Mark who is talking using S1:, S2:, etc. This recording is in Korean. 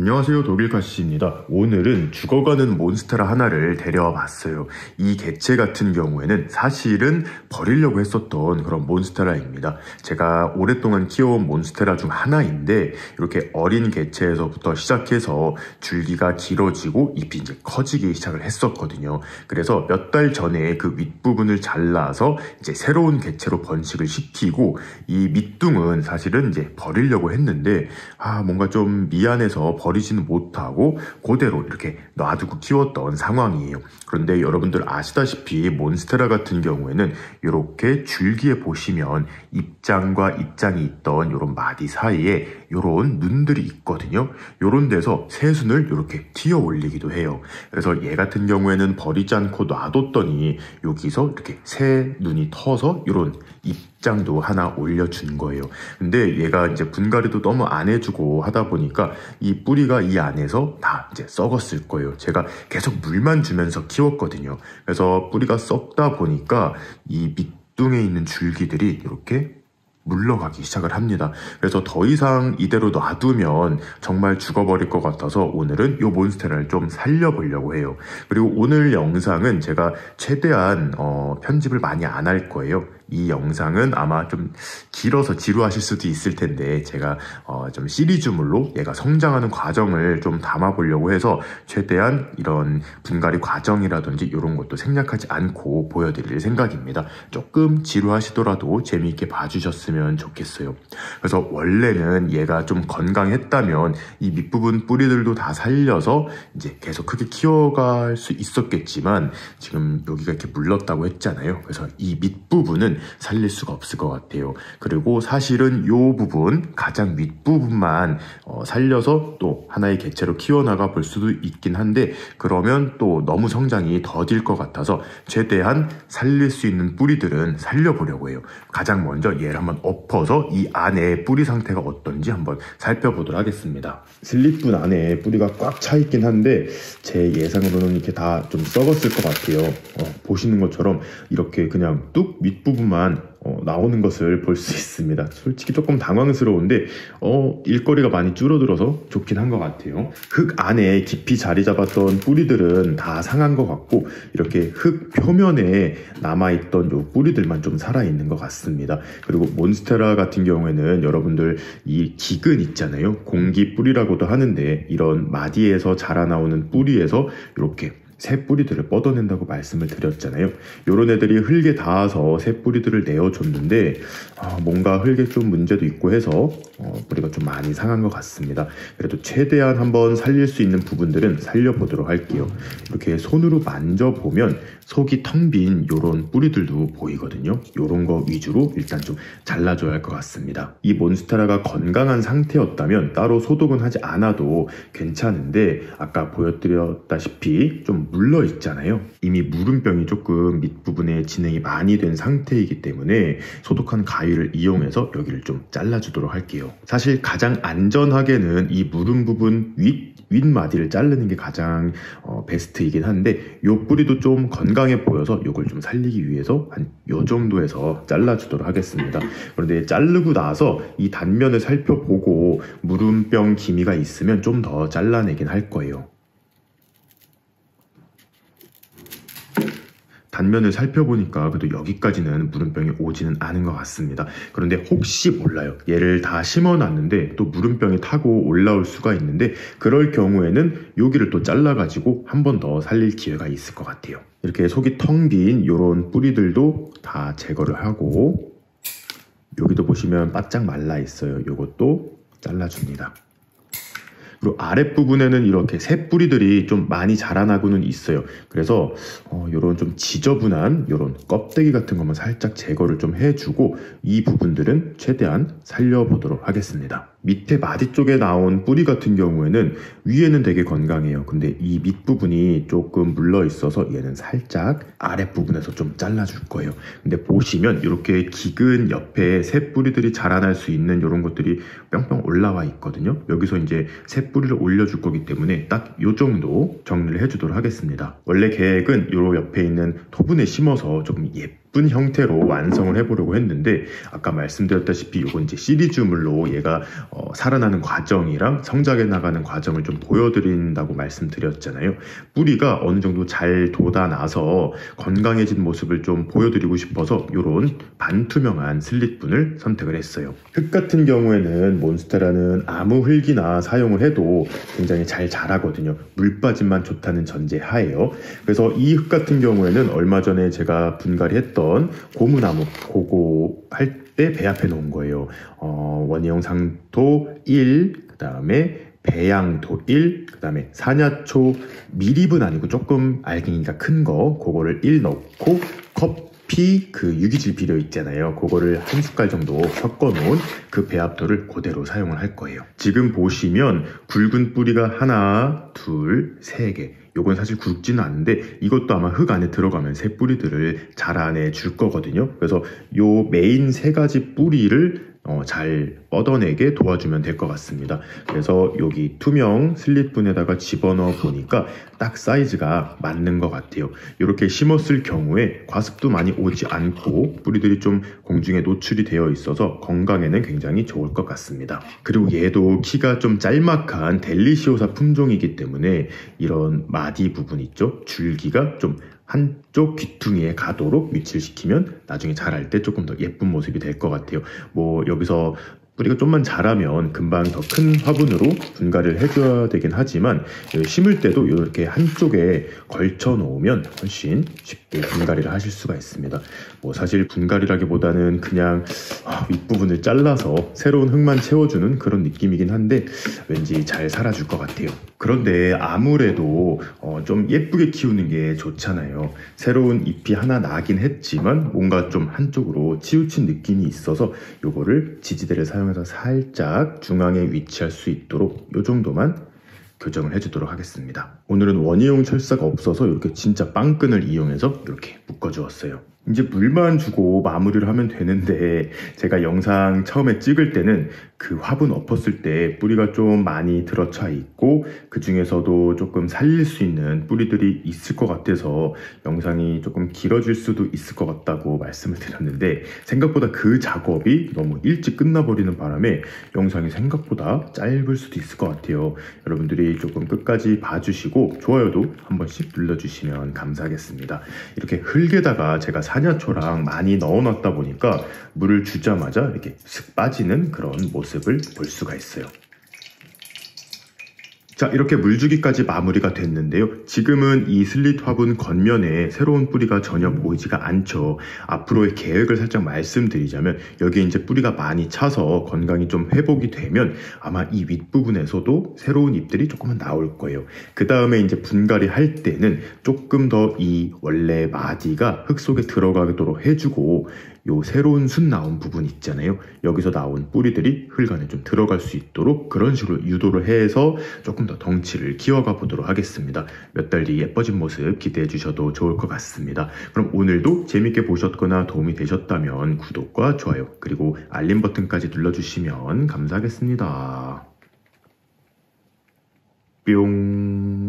S1: 안녕하세요, 독일카시입니다. 오늘은 죽어가는 몬스테라 하나를 데려와 봤어요. 이 개체 같은 경우에는 사실은 버리려고 했었던 그런 몬스테라입니다. 제가 오랫동안 키워온 몬스테라 중 하나인데 이렇게 어린 개체에서부터 시작해서 줄기가 길어지고 잎이 이제 커지기 시작을 했었거든요. 그래서 몇 달 전에 그 윗부분을 잘라서 이제 새로운 개체로 번식을 시키고, 이 밑둥은 사실은 이제 버리려고 했는데 뭔가 좀 미안해서 버리지는 못하고 그대로 이렇게 놔두고 키웠던 상황이에요. 그런데 여러분들 아시다시피 몬스테라 같은 경우에는 이렇게 줄기에 보시면 입장과 입장이 있던 이런 마디 사이에 이런 눈들이 있거든요. 이런 데서 새순을 이렇게 튀어 올리기도 해요. 그래서 얘 같은 경우에는 버리지 않고 놔뒀더니 여기서 이렇게 새 눈이 터서 이런 입장도 하나 올려준 거예요. 근데 얘가 이제 분갈이도 너무 안 해주고 하다 보니까 이 뿌리가 이 안에서 다 이제 썩었을 거예요. 제가 계속 물만 주면서 키웠거든요. 그래서 뿌리가 썩다 보니까 이 밑둥에 있는 줄기들이 이렇게 물러가기 시작을 합니다. 그래서 더 이상 이대로 놔두면 정말 죽어버릴 것 같아서 오늘은 이 몬스테라를 좀 살려보려고 해요. 그리고 오늘 영상은 제가 최대한 편집을 많이 안 할 거예요. 이 영상은 아마 좀 길어서 지루하실 수도 있을 텐데 제가 좀 시리즈물로 얘가 성장하는 과정을 좀 담아보려고 해서 최대한 이런 분갈이 과정이라든지 이런 것도 생략하지 않고 보여드릴 생각입니다. 조금 지루하시더라도 재미있게 봐주셨으면 좋겠어요. 그래서 원래는 얘가 좀 건강했다면 이 밑부분 뿌리들도 다 살려서 이제 계속 크게 키워갈 수 있었겠지만 지금 여기가 이렇게 물렀다고 했잖아요. 그래서 이 밑부분은 살릴 수가 없을 것 같아요. 그리고 사실은 이 부분, 가장 윗부분만 살려서 또 하나의 개체로 키워나가 볼 수도 있긴 한데 그러면 또 너무 성장이 더딜 것 같아서 최대한 살릴 수 있는 뿌리들은 살려보려고 해요. 가장 먼저 얘를 한번 엎어서 이 안에 뿌리 상태가 어떤지 한번 살펴보도록 하겠습니다. 슬립분 안에 뿌리가 꽉 차 있긴 한데 제 예상으로는 이렇게 다 좀 썩었을 것 같아요. 보시는 것처럼 이렇게 그냥 뚝 밑부분만 나오는 것을 볼 수 있습니다. 솔직히 조금 당황스러운데 일거리가 많이 줄어들어서 좋긴 한 것 같아요. 흙 안에 깊이 자리 잡았던 뿌리들은 다 상한 것 같고 이렇게 흙 표면에 남아있던 요 뿌리들만 좀 살아있는 것 같습니다. 그리고 몬스테라 같은 경우에는 여러분들 이 기근 있잖아요. 공기 뿌리라고도 하는데 이런 마디에서 자라나오는 뿌리에서 이렇게 새 뿌리들을 뻗어낸다고 말씀을 드렸잖아요. 요런 애들이 흙에 닿아서 새 뿌리들을 내어줬는데 뭔가 흙에 좀 문제도 있고 해서 뿌리가 좀 많이 상한 것 같습니다. 그래도 최대한 한번 살릴 수 있는 부분들은 살려보도록 할게요. 이렇게 손으로 만져보면 속이 텅 빈 요런 뿌리들도 보이거든요. 요런 거 위주로 일단 좀 잘라줘야 할 것 같습니다. 이 몬스테라가 건강한 상태였다면 따로 소독은 하지 않아도 괜찮은데 아까 보여드렸다시피 좀 물러 있잖아요. 이미 무름병이 조금 밑부분에 진행이 많이 된 상태이기 때문에 소독한 가위를 이용해서 여기를 좀 잘라주도록 할게요. 사실 가장 안전하게는 이 무름 부분 윗마디를 자르는 게 가장 베스트이긴 한데 요 뿌리도 좀 건강해 보여서 요걸 좀 살리기 위해서 한 요 정도에서 잘라주도록 하겠습니다. 그런데 자르고 나서 이 단면을 살펴보고 무름병 기미가 있으면 좀 더 잘라내긴 할 거예요. 단면을 살펴보니까 그래도 여기까지는 무름병이 오지는 않은 것 같습니다. 그런데 혹시 몰라요. 얘를 다 심어놨는데 또 무름병이 타고 올라올 수가 있는데 그럴 경우에는 여기를 또 잘라가지고 한 번 더 살릴 기회가 있을 것 같아요. 이렇게 속이 텅 빈 이런 뿌리들도 다 제거를 하고 여기도 보시면 바짝 말라 있어요. 요것도 잘라줍니다. 그리고 아랫부분에는 이렇게 새 뿌리들이 좀 많이 자라나고는 있어요. 그래서 요런 좀 지저분한 요런 껍데기 같은 것만 살짝 제거를 좀 해주고 이 부분들은 최대한 살려보도록 하겠습니다. 밑에 마디 쪽에 나온 뿌리 같은 경우에는 위에는 되게 건강해요. 근데 이 밑부분이 조금 물러 있어서 얘는 살짝 아랫부분에서 좀 잘라줄 거예요. 근데 보시면 이렇게 기근 옆에 새 뿌리들이 자라날 수 있는 이런 것들이 뿅뿅 올라와 있거든요. 여기서 이제 새 뿌리를 올려줄 거기 때문에 딱 요 정도 정리를 해주도록 하겠습니다. 원래 계획은 요 옆에 있는 토분에 심어서 조금 예쁜 형태로 완성을 해보려고 했는데, 아까 말씀드렸다시피 이건 이제 시리즈물로 얘가 살아나는 과정이랑 성장해 나가는 과정을 좀 보여드린다고 말씀드렸잖아요. 뿌리가 어느 정도 잘 돋아나서 건강해진 모습을 좀 보여드리고 싶어서 이런 반투명한 슬릿분을 선택을 했어요. 흙 같은 경우에는 몬스테라는 아무 흙이나 사용을 해도 굉장히 잘 자라거든요. 물 빠짐만 좋다는 전제 하에요. 그래서 이 흙 같은 경우에는 얼마 전에 제가 분갈이 했던 고무나무, 그거 할 때 배합해 놓은 거예요. 원예용 상토 1, 그 다음에 배양토 1, 그 다음에 사냐초 미립은 아니고 조금 알갱이가 큰 거, 그거를 1 넣고 커피 그 유기질 비료 있잖아요. 그거를 한 숟갈 정도 섞어 놓은 그 배합토를 그대로 사용을 할 거예요. 지금 보시면 굵은 뿌리가 하나, 둘, 세 개. 요건 사실 굵지는 않은데 이것도 아마 흙 안에 들어가면 새 뿌리들을 자라내 줄 거거든요. 그래서 요 메인 세 가지 뿌리를 잘 뻗어내게 도와주면 될 것 같습니다. 그래서 여기 투명 슬릿분에다가 집어넣어 보니까 딱 사이즈가 맞는 것 같아요. 이렇게 심었을 경우에 과습도 많이 오지 않고 뿌리들이 좀 공중에 노출이 되어 있어서 건강에는 굉장히 좋을 것 같습니다. 그리고 얘도 키가 좀 짤막한 델리시오사 품종이기 때문에 이런 마디 부분 있죠? 줄기가 좀 한쪽 귀퉁이에 가도록 위치를 시키면 나중에 자랄 때 조금 더 예쁜 모습이 될 것 같아요. 뭐 여기서 뿌리가 좀만 자라면 금방 더 큰 화분으로 분갈이를 해줘야 되긴 하지만 심을 때도 이렇게 한쪽에 걸쳐 놓으면 훨씬 쉽게 분갈이를 하실 수가 있습니다. 뭐 사실 분갈이라기보다는 그냥 윗부분을 잘라서 새로운 흙만 채워주는 그런 느낌이긴 한데 왠지 잘 살아줄 것 같아요. 그런데 아무래도 좀 예쁘게 키우는 게 좋잖아요. 새로운 잎이 하나 나긴 했지만 뭔가 좀 한쪽으로 치우친 느낌이 있어서 요거를 지지대를 사용해서 살짝 중앙에 위치할 수 있도록 요 정도만 교정을 해주도록 하겠습니다. 오늘은 원예용 철사가 없어서 이렇게 진짜 빵끈을 이용해서 이렇게 묶어주었어요. 이제 물만 주고 마무리를 하면 되는데 제가 영상 처음에 찍을 때는 그 화분 엎었을 때 뿌리가 좀 많이 들어차 있고 그 중에서도 조금 살릴 수 있는 뿌리들이 있을 것 같아서 영상이 조금 길어질 수도 있을 것 같다고 말씀을 드렸는데 생각보다 그 작업이 너무 일찍 끝나버리는 바람에 영상이 생각보다 짧을 수도 있을 것 같아요. 여러분들이 조금 끝까지 봐주시고 좋아요도 한 번씩 눌러주시면 감사하겠습니다. 이렇게 흙에다가 제가 사냐초랑 많이 넣어놨다 보니까 물을 주자마자 이렇게 슥 빠지는 그런 모습을 볼 수가 있어요. 자, 이렇게 물주기까지 마무리가 됐는데요. 지금은 이 슬릿 화분 겉면에 새로운 뿌리가 전혀 보이지가 않죠. 앞으로의 계획을 살짝 말씀드리자면 여기에 이제 뿌리가 많이 차서 건강이 좀 회복이 되면 아마 이 윗부분에서도 새로운 잎들이 조금은 나올 거예요. 그 다음에 이제 분갈이 할 때는 조금 더 이 원래 마디가 흙 속에 들어가도록 해주고 요 새로운 순 나온 부분 있잖아요. 여기서 나온 뿌리들이 흙 안에 좀 들어갈 수 있도록 그런 식으로 유도를 해서 조금 더 덩치를 키워가 보도록 하겠습니다. 몇 달 뒤 예뻐진 모습 기대해 주셔도 좋을 것 같습니다. 그럼 오늘도 재밌게 보셨거나 도움이 되셨다면 구독과 좋아요 그리고 알림 버튼까지 눌러주시면 감사하겠습니다. 뿅.